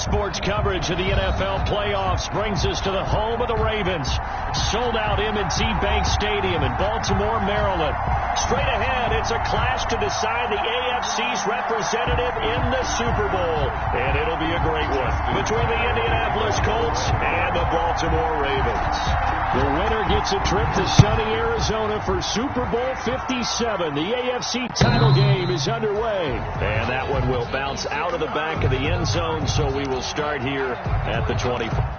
Sports coverage of the NFL playoffs brings us to the home of the Ravens. Sold out M&T Bank Stadium in Baltimore, Maryland. Straight ahead, it's a clash to decide the AFC's representative in the Super Bowl. And it'll be a great one between the Indianapolis Colts and the Baltimore Ravens. The winner gets a trip to sunny Arizona for Super Bowl 57. The AFC title game is underway. And that one will bounce out of the back of the end zone, so we will start here at the 25.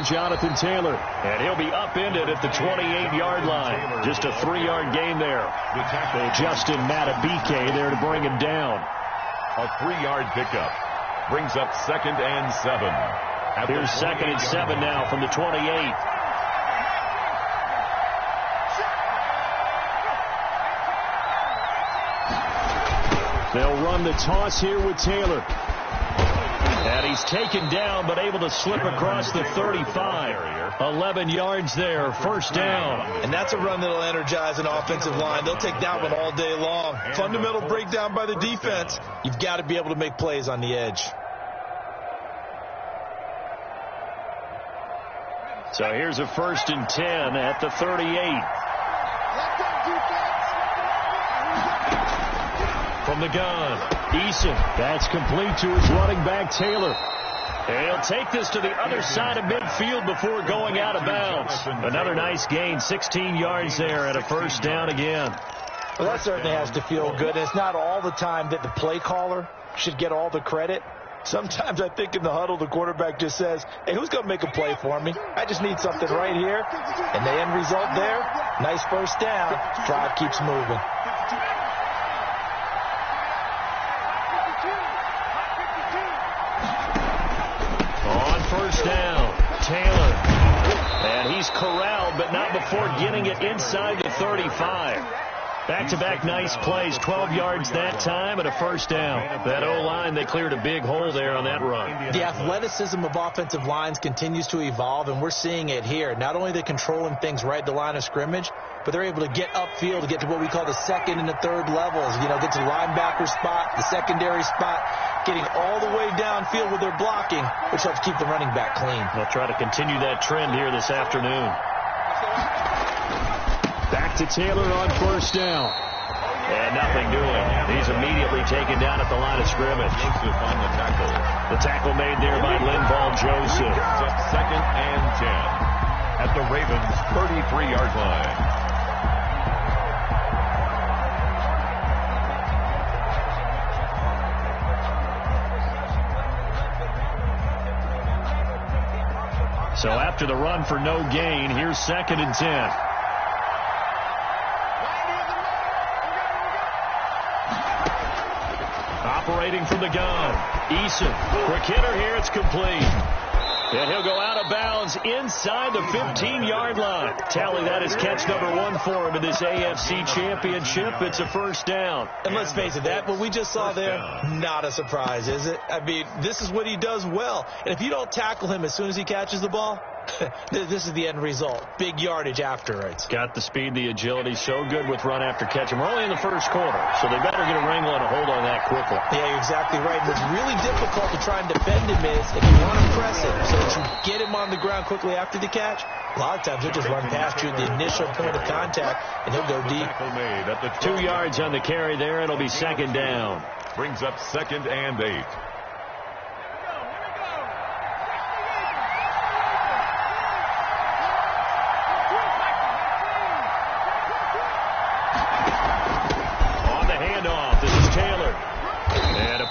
Jonathan Taylor, and he'll be upended at the 28-yard line. Just a 3-yard gain there. Justin Matabike there to bring him down. A 3-yard pickup brings up 2nd and 7. Here's 2nd and 7 now from the 28. They'll run the toss here with Taylor. And he's taken down, but able to slip across the 35. 11 yards there, first down. And that's a run that'll energize an offensive line. They'll take that one all day long. Fundamental breakdown by the defense. You've got to be able to make plays on the edge. So here's a 1st and 10 at the 38. From the gun, Eason. That's complete to his running back, Taylor. And he'll take this to the other side of midfield before going out of bounds. Another nice gain, 16 yards there at a first down again. Well, that certainly has to feel good. And it's not all the time that the play caller should get all the credit. Sometimes I think in the huddle, the quarterback just says, hey, who's going to make a play for me? I just need something right here. And the end result there, nice first down. Drive keeps moving. First down, Taylor. And he's corralled, but not before getting it inside the 35. Back-to-back nice plays, 12 yards that time and a first down. That O-line, they cleared a big hole there on that run. The athleticism of offensive lines continues to evolve, and we're seeing it here. Not only are they controlling things right at the line of scrimmage, but they're able to get upfield to get to what we call the 2nd and the 3rd levels. You know, get to the linebacker spot, the secondary spot, getting all the way downfield with their blocking, which helps keep the running back clean. They'll try to continue that trend here this afternoon. Back to Taylor on first down. And nothing doing. He's immediately taken down at the line of scrimmage. Joseph on the tackle. The tackle made there by Linval Joseph. Up 2nd and 10 at the Ravens' 33-yard line. So after the run for no gain, here's 2nd and 10. Operating from the gun, Eason. Quick hitter here, it's complete. And he'll go out of bounds inside the 15-yard line. Tally, that is catch number 1 for him in this AFC Championship. It's a first down. And let's face it, that what we just saw there, not a surprise, is it? I mean, this is what he does well. And if you don't tackle him as soon as he catches the ball, This is the end result. Big yardage afterwards. Got the speed, the agility, so good with run after catch. And we're only in the first quarter, so they better get a wrangle and a hold on that quickly. Yeah, you're exactly right. What's really difficult to try and defend him is if you want to press it so that you get him on the ground quickly after the catch, a lot of times he'll just run past you at the initial point of contact, and he'll go deep. 2 yards on the carry there. It'll be second down. Brings up 2nd and 8.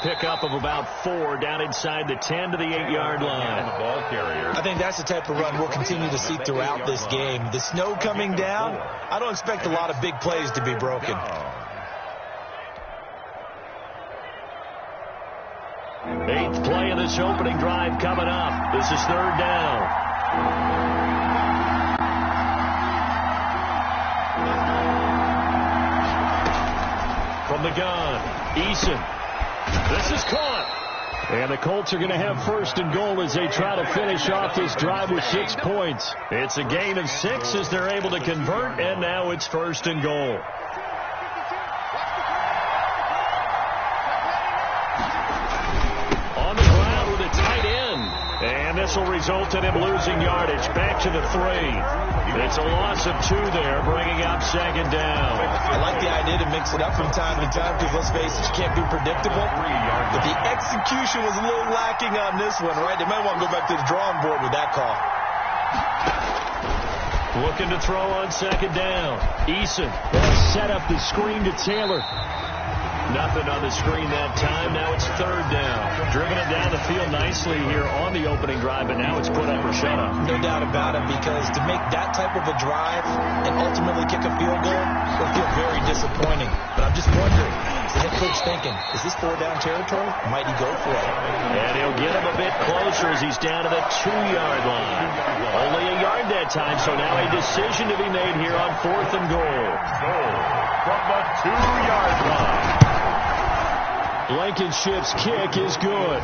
Pickup of about 4 down inside the 10 to the 8-yard line. The ball carrier. I think that's the type of run we'll continue to see throughout this game. The snow coming down, I don't expect a lot of big plays to be broken. 8th play of this opening drive coming up. This is 3rd down. From the gun, Eason. This is caught. And the Colts are going to have 1st and goal as they try to finish off this drive with 6 points. It's a gain of 6 as they're able to convert, and now it's 1st and goal. On the ground with a tight end. And this will result in him losing yardage. Back to the 3. It's a loss of 2 there, bringing up 2nd down. I like the idea to mix it up from time to time because, let's face it, you can't be predictable. But the execution was a little lacking on this one, right? They might want to go back to the drawing board with that call. Looking to throw on 2nd down. Eason set up the screen to Taylor. Nothing on the screen that time. Now it's 3rd down. Driven it down the field nicely here on the opening drive, but now it's put up or shut up. No doubt about it, because to make that type of a drive and ultimately kick a field goal will feel very disappointing. But I'm just wondering, is the head coach thinking, is this 4-down territory? Might he go for it? And he'll get him a bit closer as he's down to the 2-yard line. Only a yard that time, so now a decision to be made here on 4th and goal. From the 2-yard line. Blankenship's kick is good.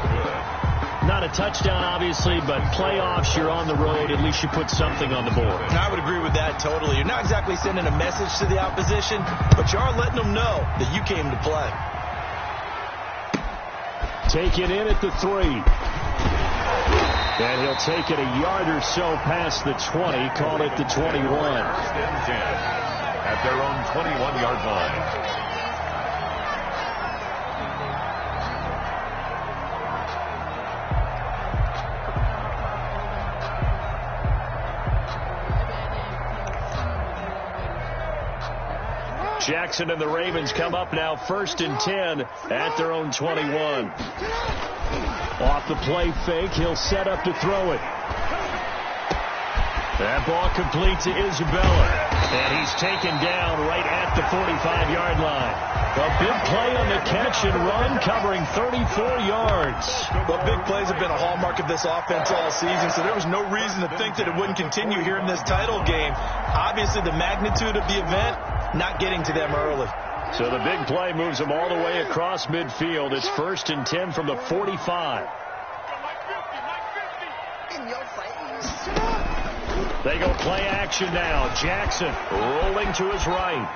Not a touchdown, obviously, but playoffs, you're on the road. At least you put something on the board. And I would agree with that totally. You're not exactly sending a message to the opposition, but you are letting them know that you came to play. Taken in at the 3. And he'll take it a yard or so past the 20. Call it the 21. 1st and 10 at their own 21-yard line. Jackson and the Ravens come up now 1st and 10 at their own 21. Off the play fake, he'll set up to throw it. That ball complete to Isabella. And he's taken down right at the 45-yard line. A big play on the catch and run, covering 34 yards. Well, big plays have been a hallmark of this offense all season, so there was no reason to think that it wouldn't continue here in this title game. Obviously, the magnitude of the event, not getting to them early. So the big play moves them all the way across midfield. It's 1st and 10 from the 45. They go play action now. Jackson rolling to his right.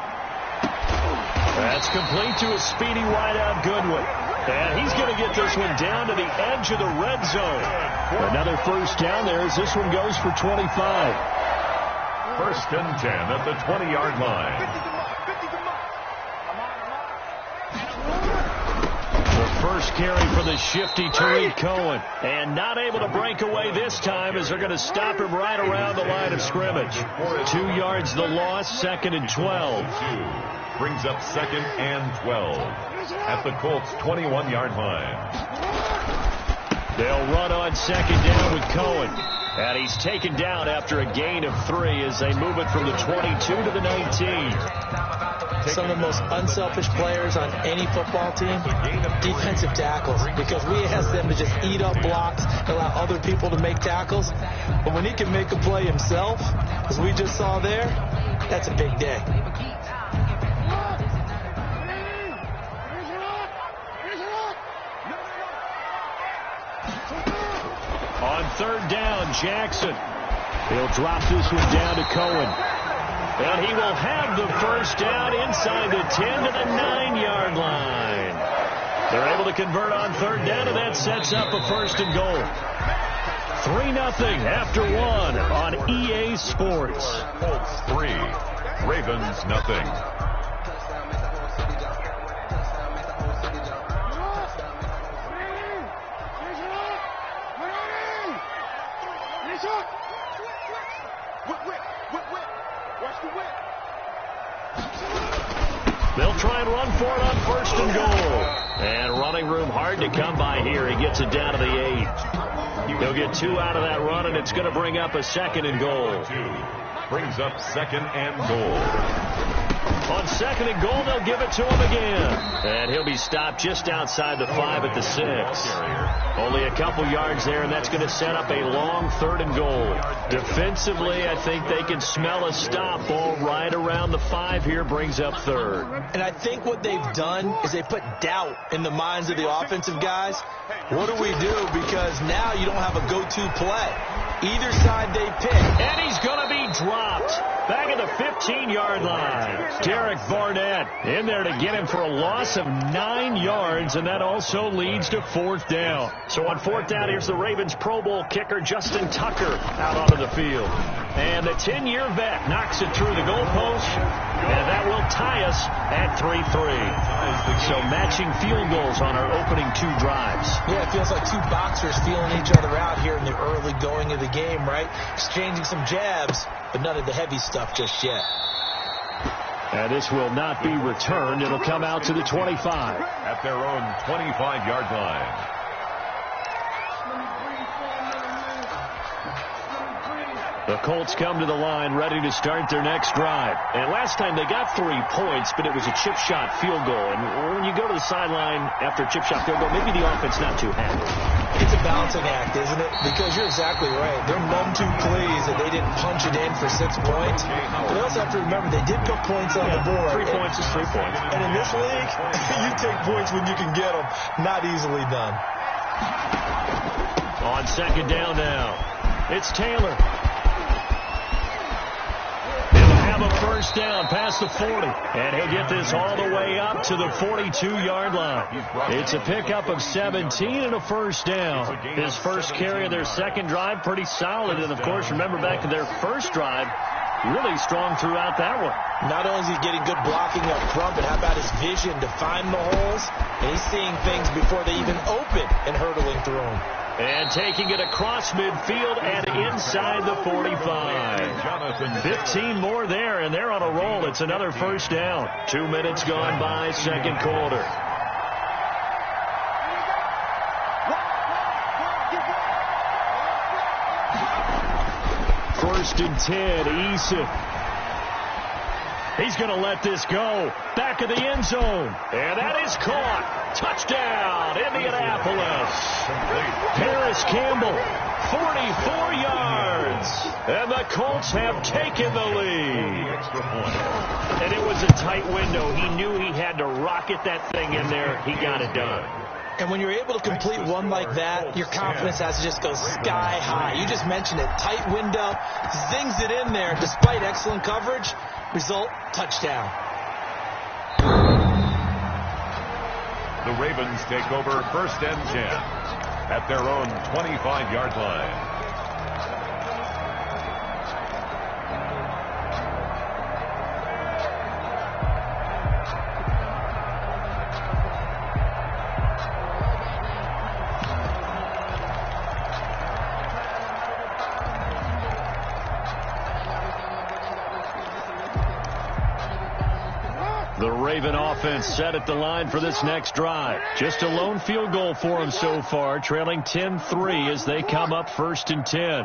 That's complete to a speedy wideout Goodwin. And he's going to get this one down to the edge of the red zone. Another 1st down there as this one goes for 25. 1st and 10 at the 20-yard line. First carry for the shifty Tariq Cohen. And not able to break away this time as they're going to stop him right around the line of scrimmage. 2 yards the loss, 2nd and 12. Brings up 2nd and 12 at the Colts' 21-yard line. They'll run on 2nd down with Cohen. And he's taken down after a gain of 3 as they move it from the 22 to the 19. Some of the most unselfish players on any football team, defensive tackles, because we ask them to just eat up blocks, allow other people to make tackles. But when he can make a play himself, as we just saw there, that's a big day. On 3rd down, Jackson He'll drop this one down to Cohen. And he will have the first down inside the 10 to the 9-yard line. They're able to convert on third down, and that sets up a first and goal. 3-0 after one on EA Sports. Colts 3, Ravens nothing. They'll try and run for it on first and goal. And running room hard to come by here. He gets it down to the 8. He'll get 2 out of that run, and it's going to bring up a second and goal. 2 brings up second and goal. On second and goal, they'll give it to him again. And he'll be stopped just outside the 5 at the 6. Only a couple yards there, and that's going to set up a long third and goal. Defensively, I think they can smell a stop ball right around the 5 here, brings up third. And I think what they've done is they put doubt in the minds of the offensive guys. What do we do? Because now you don't have a go-to play. Either side they pick. And he's going to be dropped back at the 15-yard line. Derek Barnett in there to get him for a loss of 9 yards, and that also leads to fourth down. So on fourth down, here's the Ravens Pro Bowl kicker Justin Tucker out onto the field. And the 10-year vet knocks it through the goalpost, and that will tie us at 3-3. So matching field goals on our opening 2 drives. Yeah, it feels like 2 boxers feeling each other out here in the early going of the game, right? Exchanging some jabs, but none of the heavy stuff just yet. And this will not be returned. It'll come out to the 25. At their own 25-yard line. The Colts come to the line ready to start their next drive. And last time they got 3 points, but it was a chip shot field goal. And when you go to the sideline after a chip shot field goal, maybe the offense not too happy. It's a balancing act, isn't it? Because you're exactly right. They're none too pleased that they didn't punch it in for 6 points. But they also have to remember they did put points on the board. 3 points is 3 points. And in this league, you take points when you can get them. Not easily done. On second down now, it's Taylor. A first down past the 40, and he'll get this all the way up to the 42-yard line. It's a pickup of 17 and a first down. His first carry of their second drive, pretty solid. And, of course, remember back to their first drive, really strong throughout that one. Not only is he getting good blocking up front, but how about his vision to find the holes? And he's seeing things before they even open and hurtling through them. And taking it across midfield and inside the 45. 15 more there, and they're on a roll. It's another first down. 2 minutes gone by, second quarter. First and 10, Eason. He's going to let this go. Back of the end zone. And that is caught. Touchdown, Indianapolis. Paris Campbell, 44 yards. And the Colts have taken the lead. And it was a tight window. He knew he had to rocket that thing in there. He got it done. And when you're able to complete one like that, your confidence has to just go sky high. You just mentioned it. Tight window, zings it in there despite excellent coverage. Result, touchdown. The Ravens take over first and 10 at their own 25-yard line. The Raven offense set at the line for this next drive. Just a lone field goal for them so far, trailing 10-3 as they come up first and 10.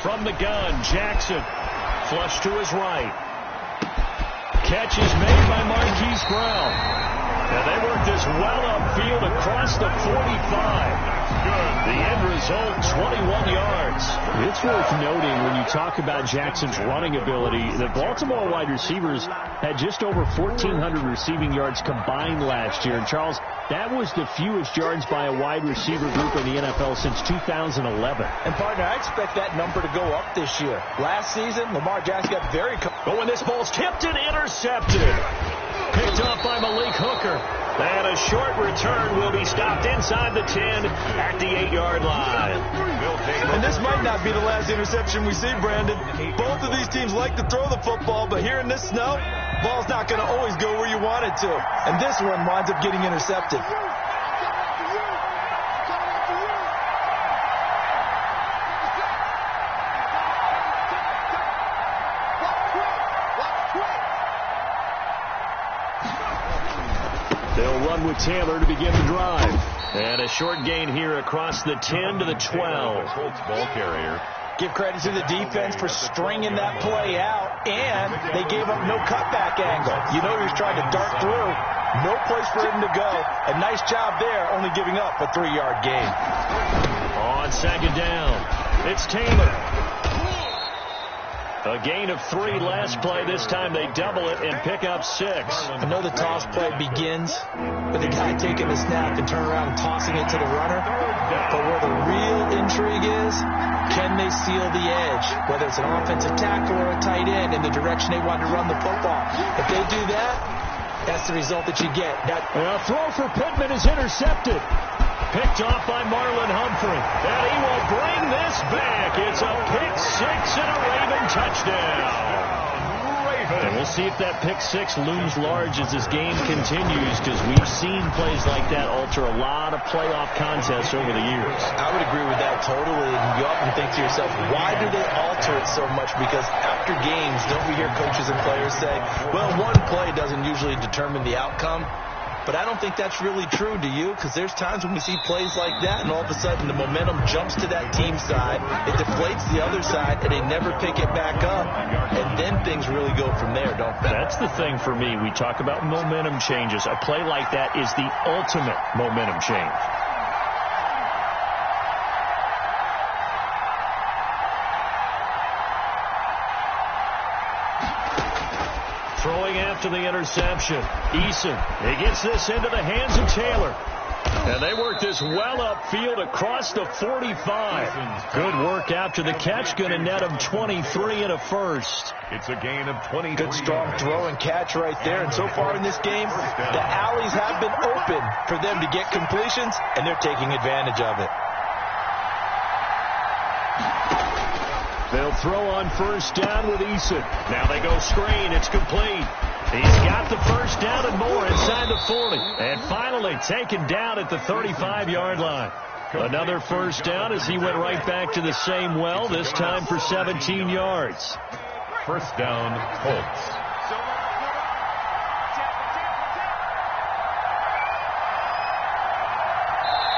From the gun, Jackson. Flush to his right. Catch is made by Marquise Brown. And they work this well upfield across the 45. The end result, 21 yards. It's worth noting when you talk about Jackson's running ability, the Baltimore wide receivers had just over 1,400 receiving yards combined last year. And, Charles, that was the fewest yards by a wide receiver group in the NFL since 2011. And, partner, I expect that number to go up this year. Last season, Lamar Jackson got very... But when this ball's tipped and intercepted. Picked off by Malik Hooker. And a short return will be stopped inside the 10 at the 8-yard line. And this might not be the last interception we see, Brandon. Both of these teams like to throw the football, but here in this snow, ball's not going to always go where you want it to. And this one winds up getting intercepted. They'll run with Taylor to begin the drive. And a short gain here across the 10 to the 12. Colts ball carrier. Give credit to the defense for stringing that play out, and they gave up no cutback angle. You know he was trying to dart through. No place for him to go. A nice job there, only giving up a 3-yard gain. On second down, it's Taylor. A gain of 3 last play. This time they double it and pick up 6. I know the toss play begins with the guy taking the snap and turn around and tossing it to the runner. But where the real intrigue is, can they seal the edge? Whether it's an offensive tackle or a tight end in the direction they want to run the football. If they do that, that's the result that you get. A throw for Pittman is intercepted. Picked off by Marlon Humphrey. And he will bring this back. It's a pick 6 and a Raven touchdown. And we'll see if that pick 6 looms large as this game continues, because we've seen plays like that alter a lot of playoff contests over the years. I would agree with that totally. And you often think to yourself, why do they alter it so much? Because after games, don't we hear coaches and players say, well, one play doesn't usually determine the outcome. But I don't think that's really true, do you? Because there's times when we see plays like that, and all of a sudden the momentum jumps to that team side. It deflates the other side, and they never pick it back up. And then things really go from there, don't they? That's the thing for me. We talk about momentum changes. A play like that is the ultimate momentum change. Throwing after the interception. Eason, he gets this into the hands of Taylor. And they work this well upfield across the 45. Good work after the catch. Going to net him 23 and a first. It's a gain of 23. Good strong throw and catch right there. And so far in this game, the alleys have been open for them to get completions, and they're taking advantage of it. They'll throw on first down with Eason. Now they go screen. It's complete. He's got the first down and more inside the 40. And finally taken down at the 35-yard line. Another first down as he went right back to the same well, this time for 17 yards. First down, Colts.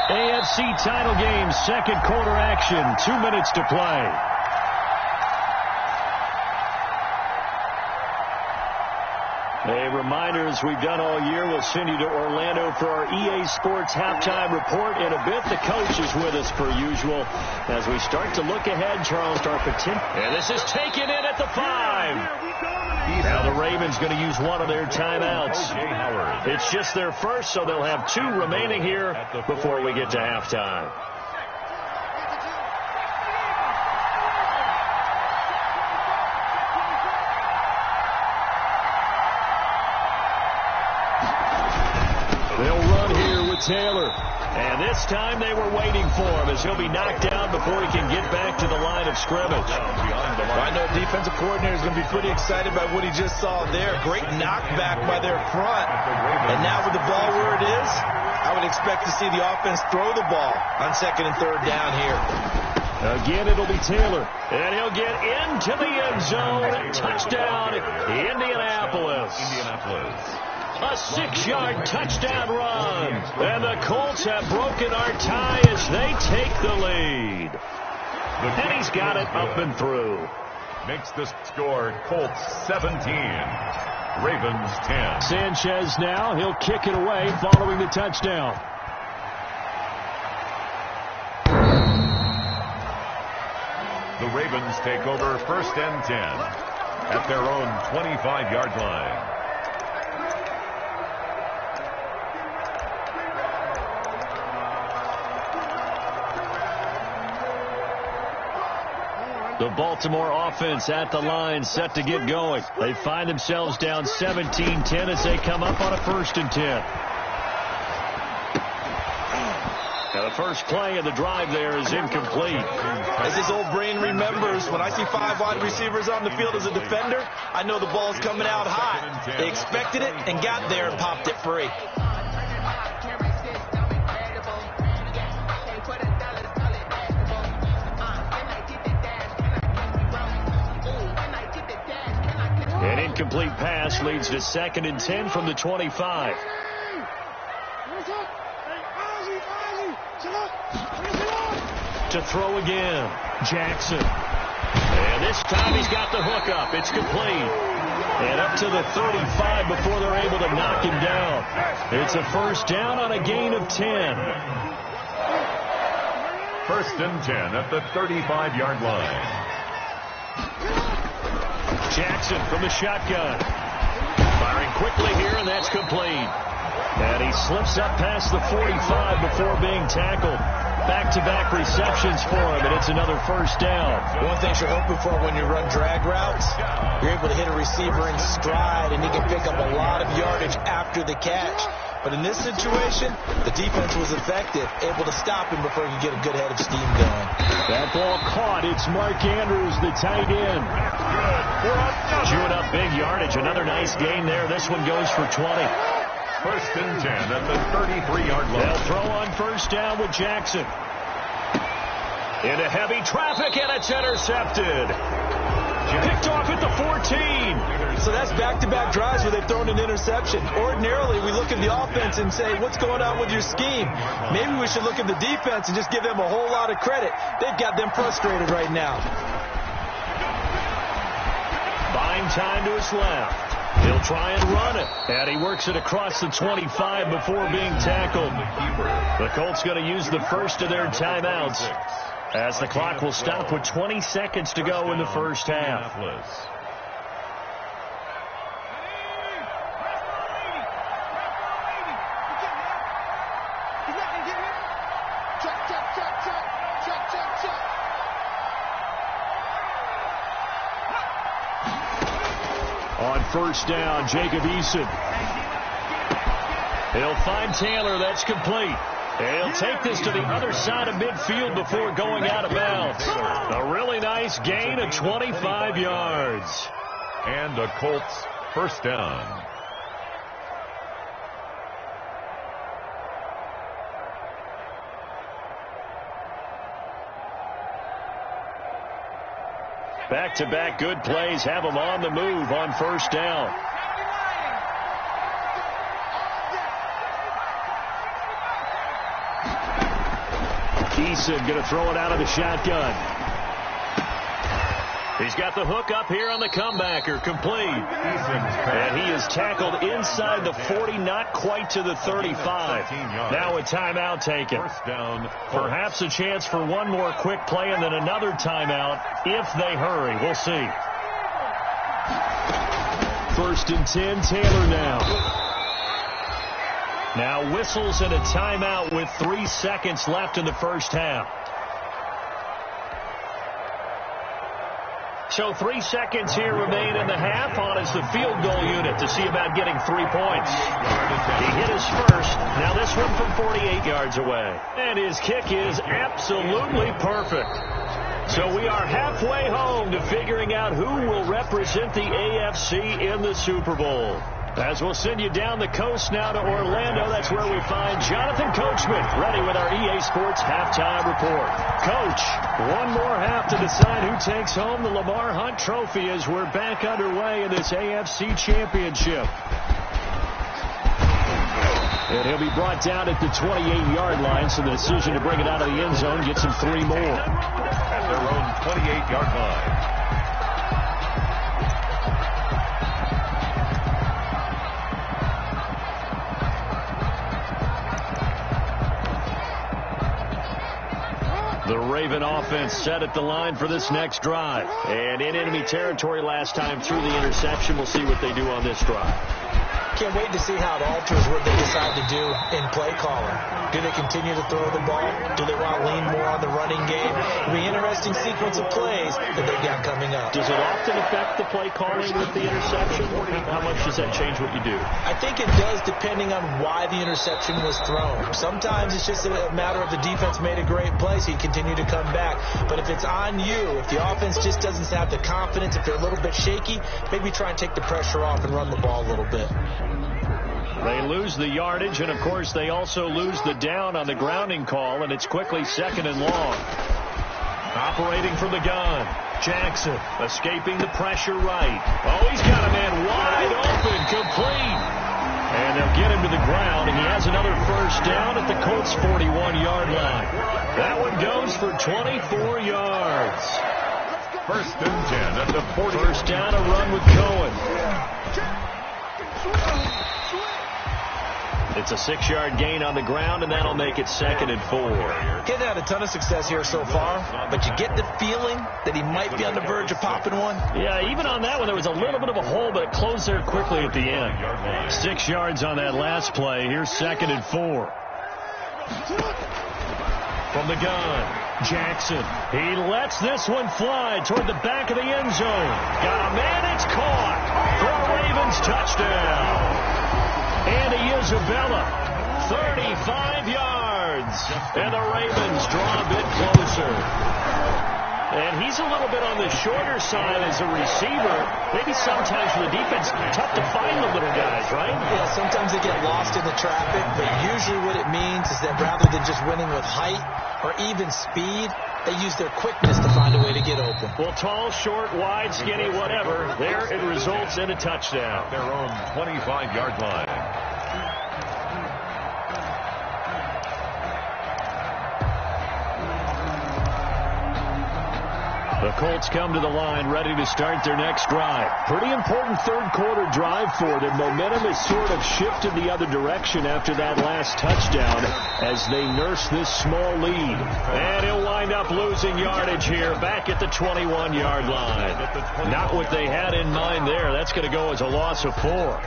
AFC title game, second quarter action, 2 minutes to play. A reminder, as we've done all year, we'll send you to Orlando for our EA Sports halftime report in a bit. The coach is with us per usual as we start to look ahead. Charles Darpatin. And this is taken in at the 5. Now the Ravens going to use one of their timeouts. It's just their first, so they'll have 2 remaining here before we get to halftime. Taylor. And this time they were waiting for him as he'll be knocked down before he can get back to the line of scrimmage. I know defensive coordinator is going to be pretty excited by what he just saw there. Great knockback by their front. And now with the ball where it is, I would expect to see the offense throw the ball on second and third down here. Again, it'll be Taylor. And he'll get into the end zone. Touchdown, Indianapolis. A 6-yard touchdown run. And the Colts have broken our tie as they take the lead. And he's got it up and through. makes the score Colts 17, Ravens 10. Sanchez now, he'll kick it away following the touchdown. The Ravens take over 1st and 10 at their own 25-yard line. The Baltimore offense at the line, set to get going. They find themselves down 17-10 as they come up on a 1st and 10. Now the first play of the drive there is incomplete. As his old brain remembers, when I see 5 wide receivers on the field as a defender, I know the ball's coming out hot. They expected it and got there and popped it free. An incomplete pass leads to 2nd and 10 from the 25. To throw again, Jackson. And this time he's got the hook up. It's complete. And up to the 35 before they're able to knock him down. It's a 1st down on a gain of 10. 1st and 10 at the 35-yard line. Jackson from the shotgun. Firing quickly here, and that's complete. And he slips up past the 45 before being tackled. Back-to-back receptions for him, and it's another 1st down. One thing you're hoping for when you run drag routes, you're able to hit a receiver in stride, and he can pick up a lot of yardage after the catch. But in this situation, the defense was effective, able to stop him before he could get a good head of steam going. That ball caught. It's Mark Andrews, the tight end. Chewing up big yardage. Another nice gain there. This one goes for 20. 1st and 10 at the 33-yard line. They'll throw on 1st down with Jackson. Into heavy traffic, and it's intercepted. Picked off at the 14. So that's back-to-back drives where they've thrown an interception. Ordinarily, we look at the offense and say, what's going on with your scheme? Maybe we should look at the defense and just give them a whole lot of credit. They've got them frustrated right now. Buying time to his left. He'll try and run it. And he works it across the 25 before being tackled. The Colts going to use the first of their timeouts, as the clock will stop with 20 seconds to go in the 1st half. On 1st down, Jacob Eason. He'll find Taylor. That's complete. He'll take this to the other side of midfield before going out of bounds. A really nice gain of 25 yards. And a Colts 1st down. Back-to-back good plays have them on the move on 1st down. Eason going to throw it out of the shotgun. He's got the hook up here on the comebacker, complete. And he is tackled inside the 40, not quite to the 35. Now a timeout taken. 1st down. Perhaps a chance for one more quick play and then another timeout if they hurry. We'll see. 1st and 10, Taylor now. Now whistles and a timeout with 3 seconds left in the 1st half. So 3 seconds here remain in the half on as the field goal unit to see about getting 3 points. He hit his first. Now this one from 48 yards away. And his kick is absolutely perfect. So we are halfway home to figuring out who will represent the AFC in the Super Bowl. As we'll send you down the coast now to Orlando, that's where we find Jonathan Coachman, ready with our EA Sports Halftime Report. Coach, one more half to decide who takes home the Lamar Hunt Trophy as we're back underway in this AFC Championship. And he'll be brought down at the 28-yard line, so the decision to bring it out of the end zone gets him 3 more. At their own 28-yard line. Raven offense set at the line for this next drive. And in enemy territory last time through the interception. We'll see what they do on this drive. Can't wait to see how it alters what they decide to do in play calling. Do they continue to throw the ball? Do they want to lean more on the running game? It'll be an interesting sequence of plays that they've got coming up. Does it often affect the play calling with the interception? How much does that change what you do? I think it does, depending on why the interception was thrown. Sometimes it's just a matter of the defense made a great play, so you continue to come back. But if it's on you, if the offense just doesn't have the confidence, if they're a little bit shaky, maybe try and take the pressure off and run the ball a little bit. They lose the yardage, and, of course, they also lose the down on the grounding call, and it's quickly 2nd and long. Operating from the gun. Jackson escaping the pressure right. Oh, he's got a man wide open, complete. And they'll get him to the ground, and he has another first down at the Colts' 41-yard line. That one goes for 24 yards. 1st and 10 at the 40. First down, a run with Cohen. It's a 6-yard gain on the ground, and that'll make it 2nd and 4. He's had a ton of success here so far, but you get the feeling that he might be on the verge of popping one. Yeah, even on that one, there was a little bit of a hole, but it closed there quickly at the end. 6 yards on that last play. Here's 2nd and 4. From the gun, Jackson. He lets this one fly toward the back of the end zone. Got a man, it's caught for a Ravens touchdown. Andy Isabella, 35 yards. And the Ravens draw a bit closer. And he's a little bit on the shorter side as a receiver. Maybe sometimes for the defense, tough to find the little guys, right? Yeah, sometimes they get lost in the traffic, but usually what it means is that rather than just winning with height or even speed, they use their quickness to find a way to get open. Well, tall, short, wide, skinny, whatever, there it results in a touchdown. Their own 25-yard line. The Colts come to the line ready to start their next drive. Pretty important third-quarter drive for them. Momentum has sort of shifted the other direction after that last touchdown as they nurse this small lead. And he'll wind up losing yardage here back at the 21-yard line. Not what they had in mind there. That's going to go as a loss of 4.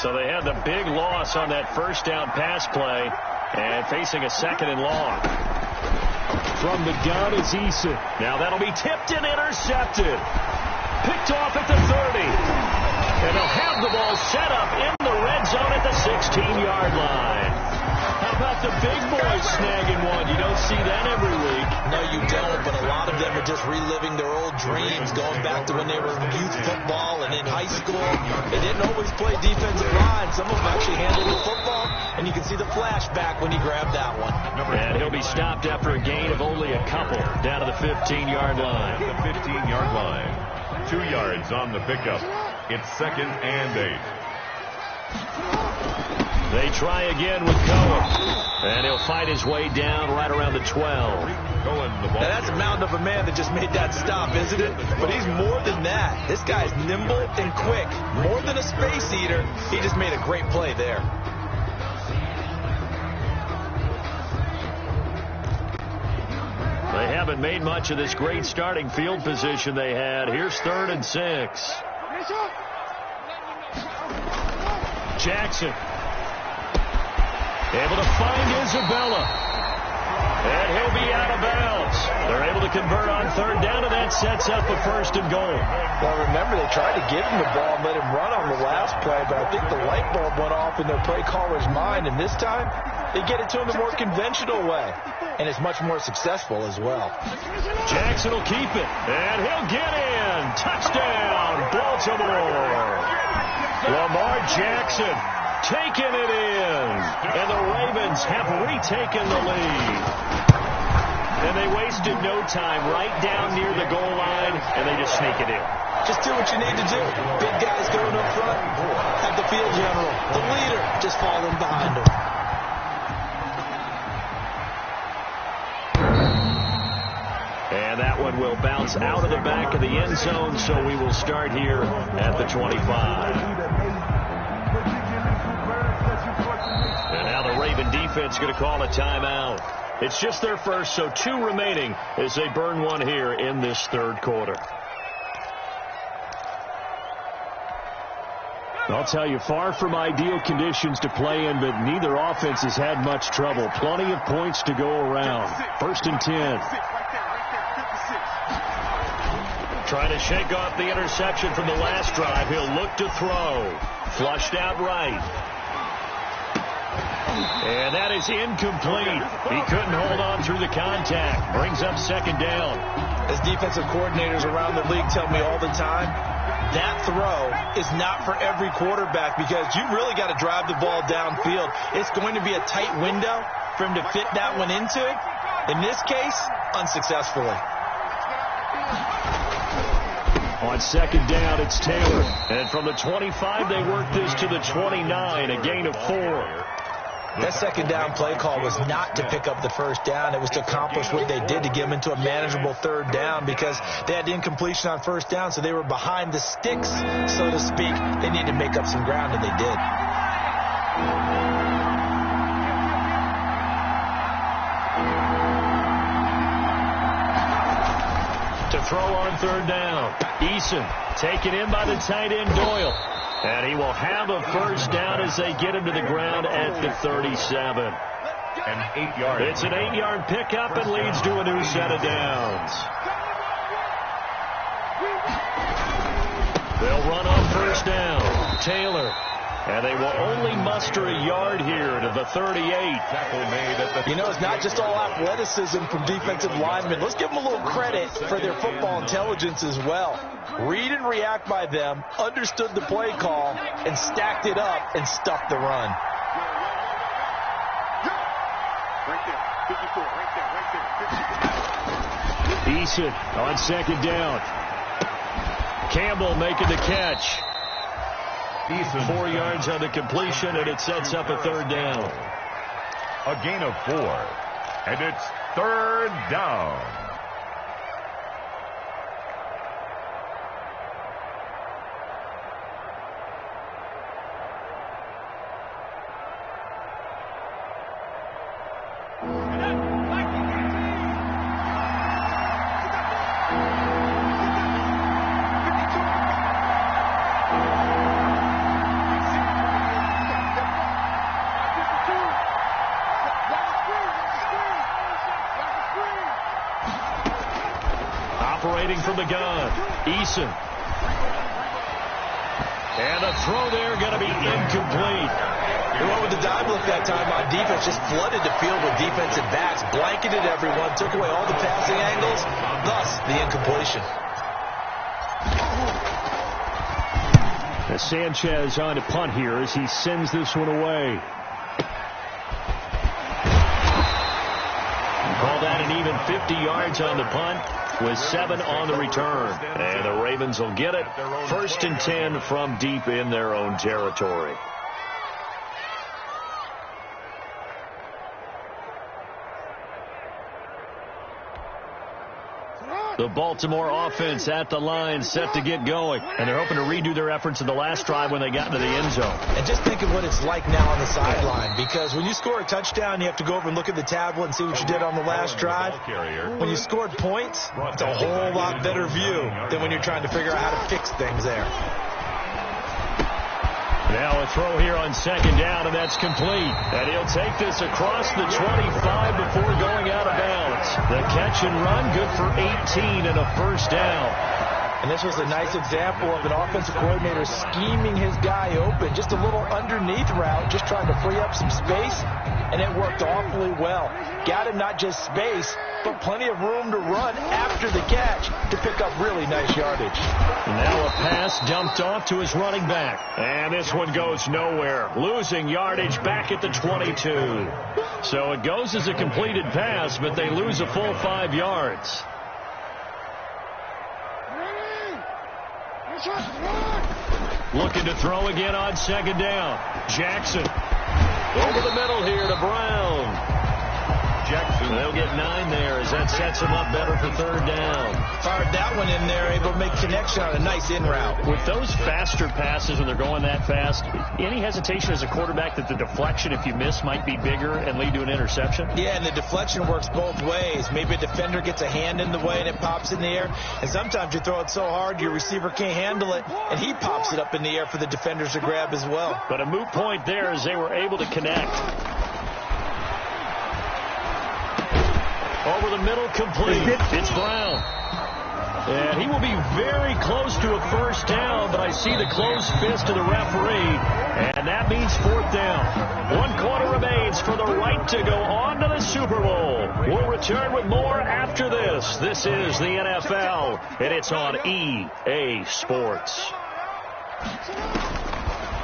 So they had the big loss on that first down pass play and facing a 2nd and long. From the gun is Eason. Now that'll be tipped and intercepted. Picked off at the 30. And they'll have the ball set up in the red zone at the 16-yard line. How about the big boys snagging one? You don't see that every week. No, you don't, but a lot of them are just reliving their old dreams, going back to when they were in youth football and in high school. They didn't always play defensive line. Some of them actually handled the football, and you can see the flashback when he grabbed that one. And he'll be stopped after a gain of only a couple down to the 15-yard line. The 15-yard line. 2 yards on the pickup. It's 2nd and 8. They try again with Cohen. And he'll fight his way down right around the 12. Cohen, the ball. Now that's a mountain of a man that just made that stop, isn't it? But he's more than that. This guy's nimble and quick. More than a space eater. He just made a great play there. They haven't made much of this great starting field position they had. Here's 3rd and 6. Jackson. Able to find Isabella. And he'll be out of bounds. They're able to convert on 3rd down, and that sets up a 1st and goal. Well, remember, they tried to give him the ball and let him run on the last play, but I think the light bulb went off in their play caller's mind, and this time they get it to him the more conventional way, and it's much more successful as well. Jackson will keep it, and he'll get in. Touchdown, Baltimore. Lamar Jackson taking it in, and the Ravens have retaken the lead. And they wasted no time right down near the goal line, and they just sneak it in. Just do what you need to do. Big guys going up front, have the field general, the leader, just falling behind him. And that one will bounce out of the back of the end zone, so we will start here at the 25. And now the Raven defense defense going to call a timeout. It's just their first, so 2 remaining as they burn one here in this third quarter. I'll tell you, far from ideal conditions to play in, but neither offense has had much trouble. Plenty of points to go around. 1st and 10. Trying to shake off the interception from the last drive. He'll look to throw. Flushed out right. And that is incomplete. He couldn't hold on through the contact. Brings up 2nd down. As defensive coordinators around the league tell me all the time, that throw is not for every quarterback because you really got to drive the ball downfield. It's going to be a tight window for him to fit that one into. In this case, unsuccessfully. On 2nd down, it's Taylor. And from the 25, they work this to the 29, a gain of 4. That 2nd down play call was not to pick up the 1st down. It was to accomplish what they did to get them into a manageable 3rd down because they had incompletion on 1st down, so they were behind the sticks, so to speak. They needed to make up some ground, and they did. To throw on 3rd down. Eason taken in by the tight end Doyle. And he will have a 1st down as they get him to the ground at the 37. And 8 yards. It's an 8-yard pickup and leads to a new set of downs. They'll run on 1st down. Taylor. And they will only muster a yard here to the 38. You know, it's not just all athleticism from defensive linemen. Let's give them a little credit for their football intelligence as well. Read and react by them, understood the play call, and stacked it up and stuffed the run. Eason on 2nd down. Campbell making the catch. 4 yards on the completion, and it sets up a 3rd down. A gain of 4. And it's 3rd down. From the gun, Eason. And a throw there going to be incomplete. They went with the dive look that time on defense, just flooded the field with defensive backs, blanketed everyone, took away all the passing angles, thus the incompletion. Sanchez on to punt here as he sends this one away. Call that an even 50 yards on the punt with 7 on the return. And the Ravens will get it. 1st and 10 from deep in their own territory. The Baltimore offense at the line, set to get going. And they're hoping to redo their efforts in the last drive when they got into the end zone. And just think of what it's like now on the sideline. Because when you score a touchdown, you have to go over and look at the tablet and see what you did on the last drive. When you scored points, it's a whole lot better view than when you're trying to figure out how to fix things there. Now a throw here on 2nd down, and that's complete. And he'll take this across the 25 before going out of bounds. The catch and run, good for 18 and a 1st down. And this was a nice example of an offensive coordinator scheming his guy open. Just a little underneath route, just trying to free up some space, and it worked awfully well. Got him not just space, but plenty of room to run after the catch to pick up really nice yardage. Now a pass dumped off to his running back. And this one goes nowhere. Losing yardage back at the 22. So it goes as a completed pass, but they lose a full 5 yards. Looking to throw again on 2nd down. Jackson over the middle here to Brown. Jackson. They'll get 9 there as that sets them up better for third down. Fired that one in there, able to make connection on a nice in route. With those faster passes when they're going that fast, any hesitation as a quarterback that the deflection, if you miss, might be bigger and lead to an interception? Yeah, and the deflection works both ways. Maybe a defender gets a hand in the way and it pops in the air. And sometimes you throw it so hard your receiver can't handle it, and he pops it up in the air for the defenders to grab as well. But a moot point there as they were able to connect. Over the middle, complete. It's Brown. And he will be very close to a first down, but I see the closed fist of the referee, and that means fourth down. 1 quarter remains for the right to go on to the Super Bowl. We'll return with more after this. This is the NFL, and it's on EA Sports.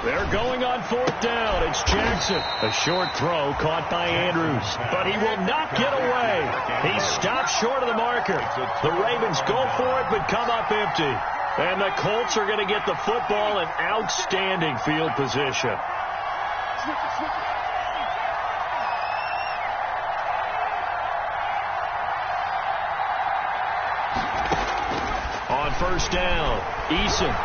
They're going on fourth down. It's Jackson. A short throw caught by Andrews, but he will not get away. He stops short of the marker. The Ravens go for it, but come up empty. And the Colts are going to get the football in outstanding field position. On first down, Eason.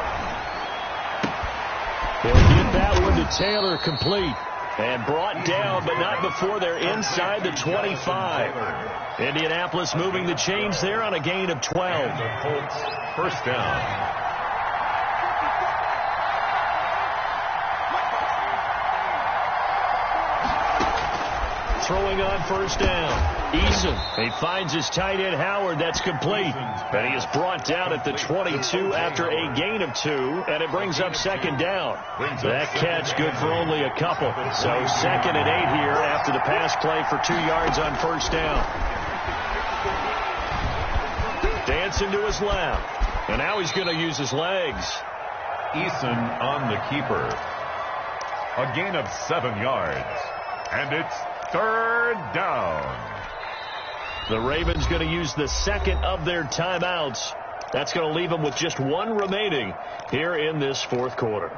He'll get that one to Taylor, complete. And brought down, but not before they're inside the 25. Indianapolis moving the chains there on a gain of 12. First down. Throwing on first down. Eason. He finds his tight end Howard. That's complete. And he is brought down at the 22 after a gain of 2. And it brings up second down. That catch good for only a couple. So second and 8 here after the pass play for 2 yards on first down. Dancing to his left. And now he's going to use his legs. Eason on the keeper. A gain of 7 yards. And it's third down. The Ravens going to use the second of their timeouts. That's going to leave them with just 1 remaining here in this fourth quarter.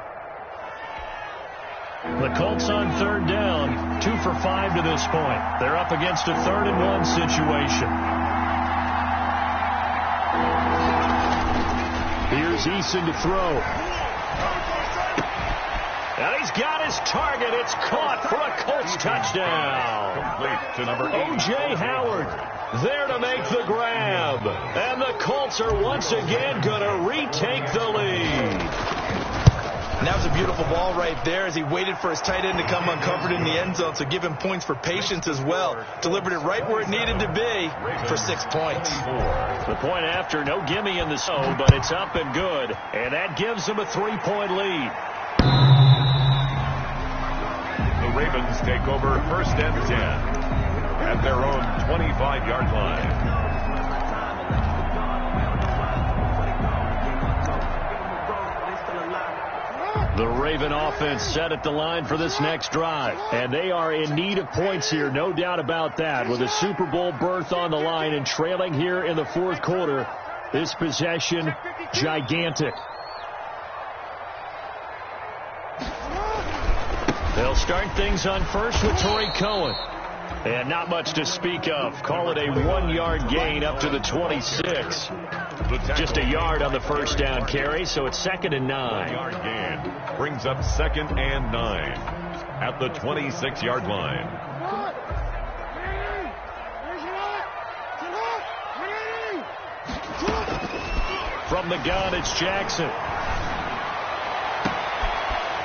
The Colts on third down, 2 for 5 to this point. They're up against a 3rd and 1 situation. Here's Eason to throw. And he's got his target. It's caught for a Colts touchdown. Complete to number 8. O.J. Howard there to make the grab. And the Colts are once again going to retake the lead. And that was a beautiful ball right there as he waited for his tight end to come uncovered in the end zone. So give him points for patience as well. Delivered it right where it needed to be for 6 points. The point after, no gimme in the zone, but it's up and good. And that gives them a 3-point lead. The Ravens take over first and 10 at their own 25-yard line. The Raven offense set at the line for this next drive. And they are in need of points here, no doubt about that. With a Super Bowl berth on the line and trailing here in the fourth quarter, this possession gigantic. They'll start things on first with Torrey Cohen. And not much to speak of. Call it a 1-yard gain up to the 26. Just a yard on the first down carry, so it's 2nd and 9. 1-yard gain brings up 2nd and 9 at the 26-yard line. From the gun, it's Jackson.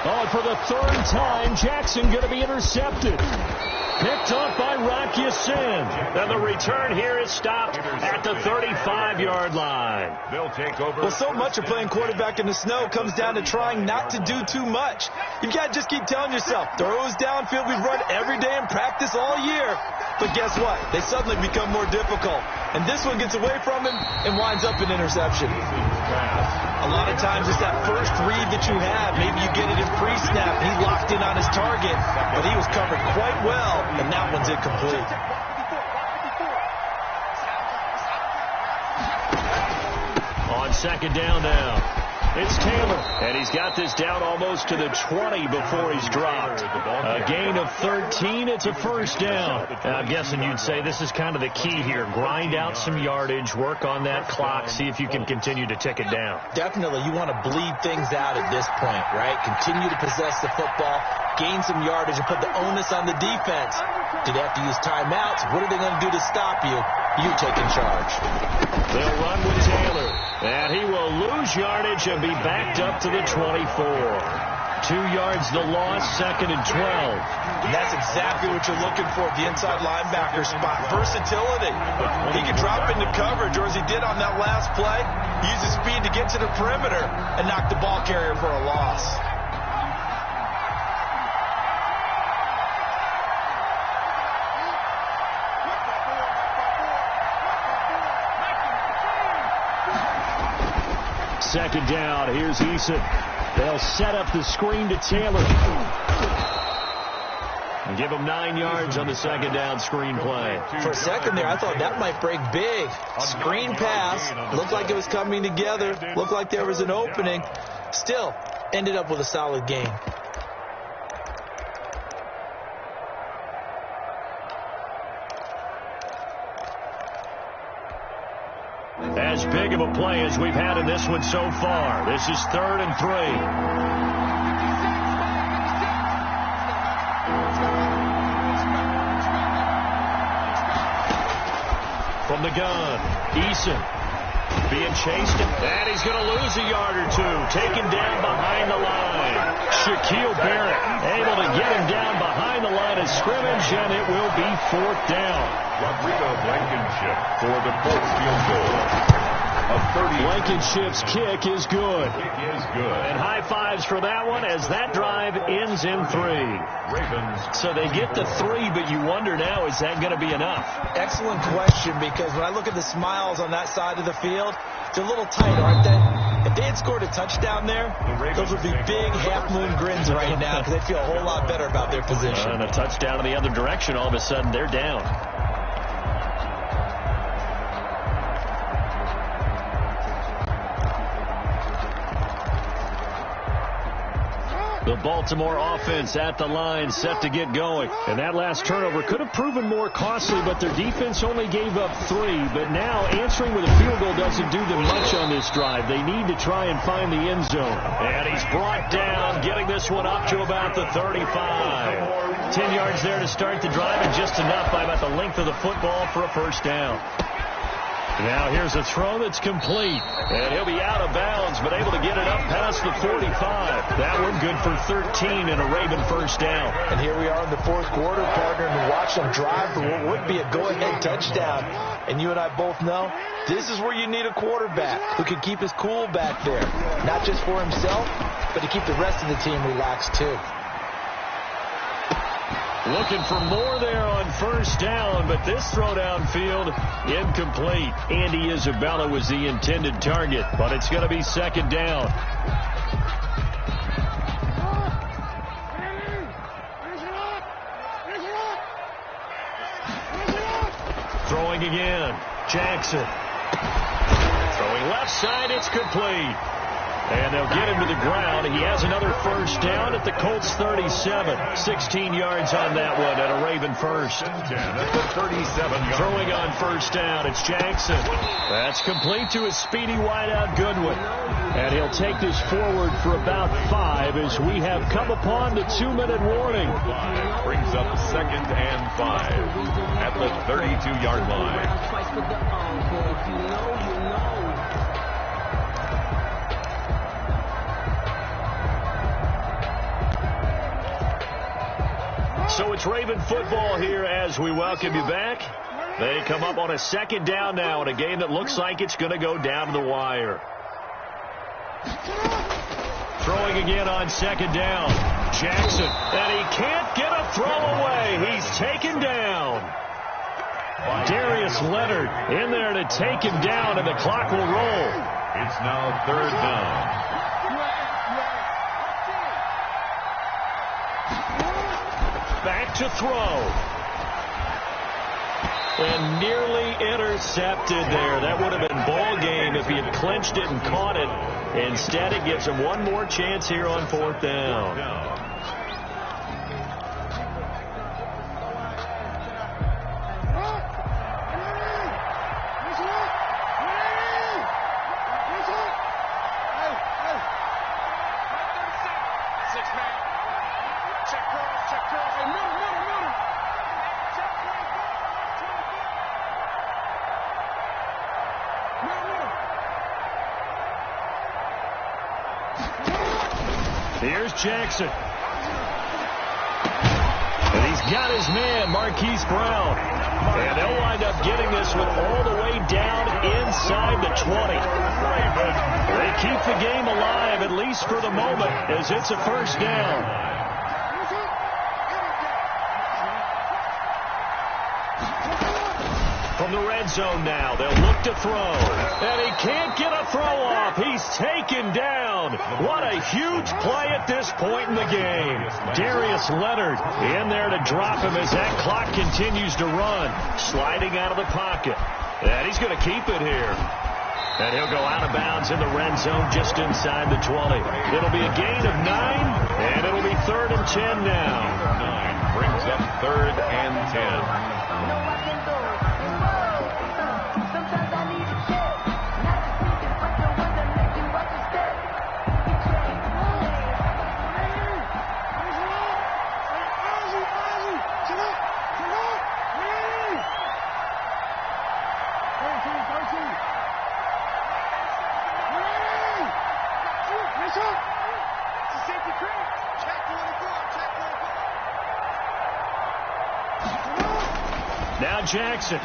Oh, and for the 3rd time, Jackson going to be intercepted. Picked up by Rock Ya-Sin. And the return here is stopped at the 35-yard line. They'll take over. Well, so much of playing quarterback in the snow comes down to trying not to do too much. You got to just keep telling yourself, throws downfield we've run every day in practice all year. But guess what? They suddenly become more difficult. And this one gets away from him and winds up an interception. A lot of times it's that first read that you have. Maybe you get it in pre-snap. He locked in on his target, but he was covered quite well, and that one's incomplete. On second down now. It's Taylor, and he's got this down almost to the 20 before he's dropped. A gain of 13. It's a first down. I'm guessing you'd say this is kind of the key here. Grind out some yardage, work on that clock, see if you can continue to tick it down. Definitely, you want to bleed things out at this point, right? Continue to possess the football, gain some yardage, and put the onus on the defense. Do they have to use timeouts? What are they going to do to stop you? You take in charge. They'll run with Taylor, and he will lose yardage and be backed up to the 24. 2 yards the loss, 2nd and 12. And that's exactly what you're looking for at the inside linebacker spot. Versatility. He can drop into coverage, or as he did on that last play, use his speed to get to the perimeter and knock the ball carrier for a loss. Second down. Here's Eason. They'll set up the screen to Taylor. And give him 9 yards on the second down screen play. For a second there, I thought that might break big. Screen pass. Looked like it was coming together. Looked like there was an opening. Still, ended up with a solid gain. As big of a play as we've had in this one so far. This is 3rd and 3. From the gun, Eason being chased, and he's going to lose a yard or two. Taken down behind the line. Shaquille Barrett able to get him down behind the line of scrimmage, and it will be 4th down. Rodrigo Blankenship for the Colts field goal. Blankenship's kick is good. It is good. And high fives for that one as that drive ends in 3. Ravens. So they get the 3, but you wonder now, is that going to be enough? Excellent question, because when I look at the smiles on that side of the field, they're a little tight, aren't they? If they had scored a touchdown there, those would be big half-moon grins right now because they feel a whole lot better about their position. And a touchdown in the other direction, all of a sudden they're down. The Baltimore offense at the line, set to get going. And that last turnover could have proven more costly, but their defense only gave up 3. But now answering with a field goal doesn't do them much on this drive. They need to try and find the end zone. And he's brought down, getting this one up to about the 35. 10 yards there to start the drive, and just enough by about the length of the football for a first down. Now here's a throw that's complete, and he'll be out of bounds, but able to get it up past the 45. That one good for 13 and a Raven first down. And here we are in the 4th quarter, partner, and watch them drive for what would be a go-ahead touchdown. And you and I both know this is where you need a quarterback who can keep his cool back there, not just for himself, but to keep the rest of the team relaxed too. Looking for more there on first down, but this throw downfield incomplete. Andy Isabella was the intended target, but it's going to be second down. Throwing again. Jackson. Throwing left side, it's complete. And they'll get him to the ground. He has another first down at the Colts 37. 16 yards on that one at a Raven first. 10 at the 37. Throwing on first down, it's Jackson. That's complete to his speedy wideout Goodwin. And he'll take this forward for about 5 as we have come upon the 2-minute warning. Brings up 2nd and 5 at the 32-yard line. So it's Raven football here as we welcome you back. They come up on a second down now in a game that looks like it's going to go down to the wire. Throwing again on second down. Jackson, and he can't get a throw away. He's taken down. Darius Leonard in there to take him down, and the clock will roll. It's now 3rd down. Back to throw. And nearly intercepted there. That would have been ball game if he had clinched it and caught it. Instead, it gives them one more chance here on 4th down. Here's Jackson. And he's got his man, Marquise Brown. And they'll wind up getting this one all the way down inside the 20. They keep the game alive, at least for the moment, as it's a 1st down. From the red zone now, they'll look to throw. And he can't get a throw off. He's taken down. What a huge play at this point in the game. Darius Leonard in there to drop him as that clock continues to run. Sliding out of the pocket. And he's going to keep it here. And he'll go out of bounds in the red zone just inside the 20. It'll be a gain of 9, and it'll be 3rd and 10 now. 9 brings up 3rd and 10. Now Jackson.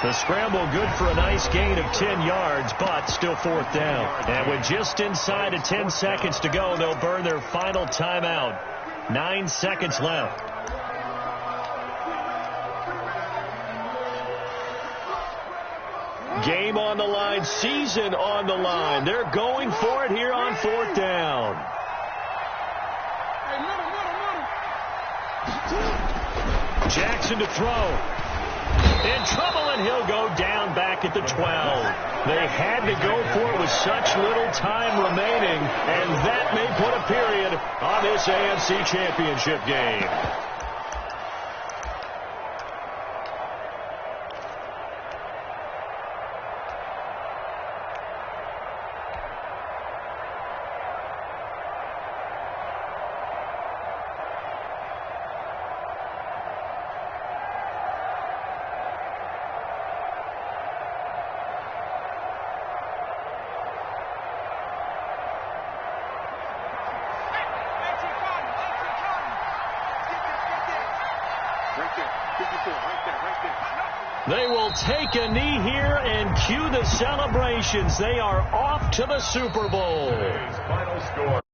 The scramble good for a nice gain of 10 yards, but still 4th down. And with just inside of 10 seconds to go, they'll burn their final timeout. 9 seconds left. Game on the line, season on the line. They're going for it here on 4th down. Jackson to throw. In trouble, and he'll go down back at the 12. They had to go for it with such little time remaining, and that may put a period on this AFC Championship game. They will take a knee here and cue the celebrations. They are off to the Super Bowl. Final score.